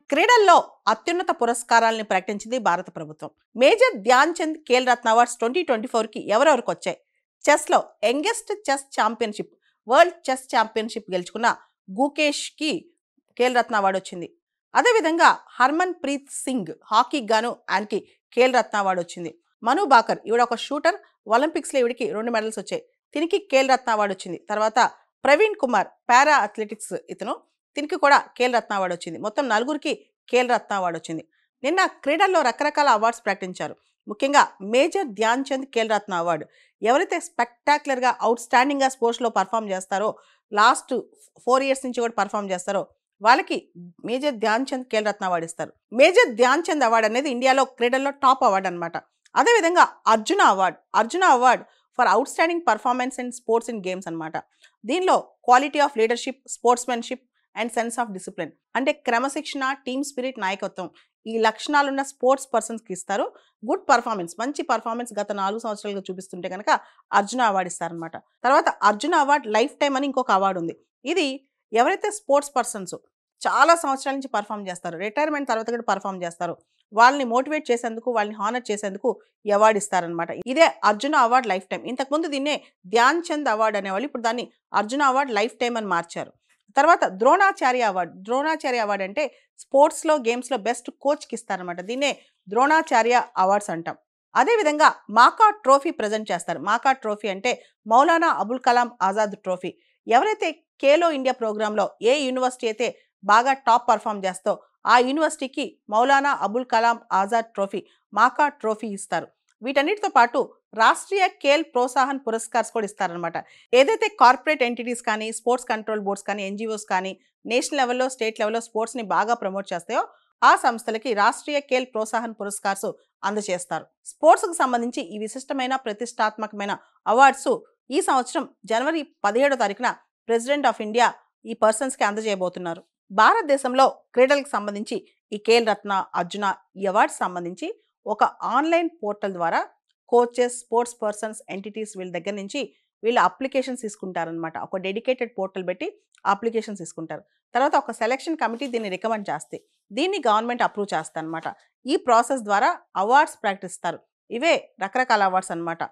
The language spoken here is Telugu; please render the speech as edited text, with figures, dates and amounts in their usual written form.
క్రీడల్లో అత్యున్నత పురస్కారాలను ప్రకటించింది భారత ప్రభుత్వం. మేజర్ ధ్యాన్ చంద్ ఖేల్ రత్న అవార్డ్స్ 2024కి ఎవరెవరికి వచ్చాయి? చెస్లో youngest chess championship, world chess championship గెలుచుకున్న గుకేష్కి ఖేల్ రత్న అవార్డు వచ్చింది. అదేవిధంగా హర్మన్ ప్రీత్ సింగ్ హాకీకి గాను ఆయనకి ఖేల్ రత్న అవార్డు వచ్చింది. మను బాకర్ ఈవిడ ఒక షూటర్, ఒలింపిక్స్లో ఈవిడికి 2 మెడల్స్ వచ్చాయి. దీనికి ఖేల్ రత్న అవార్డు వచ్చింది. తర్వాత ప్రవీణ్ కుమార్ పారా అథ్లెటిక్స్ దీనికి కూడా ఖేల్ రత్న అవార్డు వచ్చింది. మొత్తం 4గురికి ఖేల్ రత్న అవార్డు వచ్చింది. నిన్న క్రీడల్లో రకరకాల అవార్డ్స్ ప్రకటించారు. ముఖ్యంగా మేజర్ ధ్యాన్ చంద్ ఖేల్ రత్న అవార్డు ఎవరైతే స్పెక్టాక్యులర్గా అవుట్స్టాండింగ్గా స్పోర్ట్స్లో పర్ఫామ్ చేస్తారో, లాస్ట్ 4 ఇయర్స్ నుంచి కూడా పర్ఫామ్ చేస్తారో వాళ్ళకి మేజర్ ధ్యాన్ చంద్ ఖేల్ రత్న అవార్డు ఇస్తారు. మేజర్ ధ్యాన్ చంద్ అవార్డు అనేది ఇండియాలో క్రీడల్లో టాప్ అవార్డు అనమాట. అదేవిధంగా Arjuna award for out standing performance in sports in games అనమాట. దీనిలో quality of leadership, sportsmanship and sense of discipline అంటే క్రమశిక్షణ, టీమ్ స్పిరిట్, నాయకత్వం ఈ లక్షణాలున్న స్పోర్ట్స్ పర్సన్స్కి ఇస్తారు. గుడ్ పర్ఫార్మెన్స్, మంచి పర్ఫార్మెన్స్ గత 4 సంవత్సరాలుగా చూపిస్తుంటే కనుక అర్జున అవార్డు ఇస్తారనమాట. తర్వాత అర్జున అవార్డ్ లైఫ్ టైమ్ అని ఇంకొక అవార్డు ఉంది. ఇది ఎవరైతే స్పోర్ట్స్ పర్సన్స్ చాలా సంవత్సరాల నుంచి పర్ఫామ్ చేస్తారు, రిటైర్మెంట్ తర్వాత కూడా పర్ఫామ్ చేస్తారు, వాళ్ళని మోటివేట్ చేసేందుకు, వాళ్ళని హానర్ చేసేందుకు ఈ అవార్డు ఇస్తారనమాట. ఇదే అర్జున అవార్డ్ లైఫ్ టైం. ఇంతకుముందు దీన్నే ధ్యాన్ చంద్ అవార్డు అనేవాళ్ళు, ఇప్పుడు దాన్ని అర్జున అవార్డ్ లైఫ్ టైం అని మార్చారు. తర్వాత ద్రోణాచార్య అవార్డు అంటే స్పోర్ట్స్లో, గేమ్స్లో బెస్ట్ కోచ్కి ఇస్తారనమాట. దీన్నే ద్రోణాచార్య అవార్డ్స్ అంటాం. అదేవిధంగా మాకా ట్రోఫీ ప్రజెంట్ చేస్తారు. మాకా ట్రోఫీ అంటే మౌలానా అబుల్ కలాం ఆజాద్ ట్రోఫీ. ఎవరైతే ఖేలో ఇండియా ప్రోగ్రాంలో ఏ యూనివర్సిటీ అయితే బాగా టాప్ పర్ఫామ్ చేస్తో ఆ యూనివర్సిటీకి మౌలానా అబుల్ కలాం ఆజాద్ ట్రోఫీ, మాకా ట్రోఫీ ఇస్తారు. వీటన్నిటితో పాటు రాష్ట్రీయ ఖేల్ ప్రోత్సాహన్ పురస్కార్స్ కూడా ఇస్తారనమాట. ఏదైతే కార్పొరేట్ ఎంటిటీస్ కానీ, స్పోర్ట్స్ కంట్రోల్ బోర్డ్స్ కానీ, ఎన్జిఓస్ కానీ నేషనల్ లెవెల్లో, స్టేట్ లెవెల్లో స్పోర్ట్స్ని బాగా ప్రమోట్ చేస్తాయో ఆ సంస్థలకి రాష్ట్రీయ ఖేల్ ప్రోత్సాహన్ పురస్కార్స్ అందజేస్తారు. స్పోర్ట్స్కి సంబంధించి ఈ విశిష్టమైన, ప్రతిష్టాత్మకమైన అవార్డ్స్ ఈ సంవత్సరం జనవరి 17వ తారీఖున ప్రెసిడెంట్ ఆఫ్ ఇండియా ఈ పర్సన్స్కి అందజేయబోతున్నారు. భారతదేశంలో క్రీడలకు సంబంధించి ఈ ఖేల్ రత్న, అర్జున ఈ అవార్డ్స్ సంబంధించి ఒక ఆన్లైన్ పోర్టల్ ద్వారా కోచెస్, స్పోర్ట్స్ పర్సన్స్, ఎంటిటీస్ వీళ్ళ దగ్గర నుంచి వీళ్ళ అప్లికేషన్స్ తీసుకుంటారనమాట. ఒక డెడికేటెడ్ పోర్టల్ పెట్టి అప్లికేషన్స్ తీసుకుంటారు. తర్వాత ఒక సెలక్షన్ కమిటీ దీన్ని రికమెండ్ చేస్తే దీన్ని గవర్నమెంట్ అప్రూవ్ చేస్తారనమాట. ఈ ప్రాసెస్ ద్వారా అవార్డ్స్ ప్రకటిస్తారు. ఇవే రకరకాల అవార్డ్స్ అనమాట.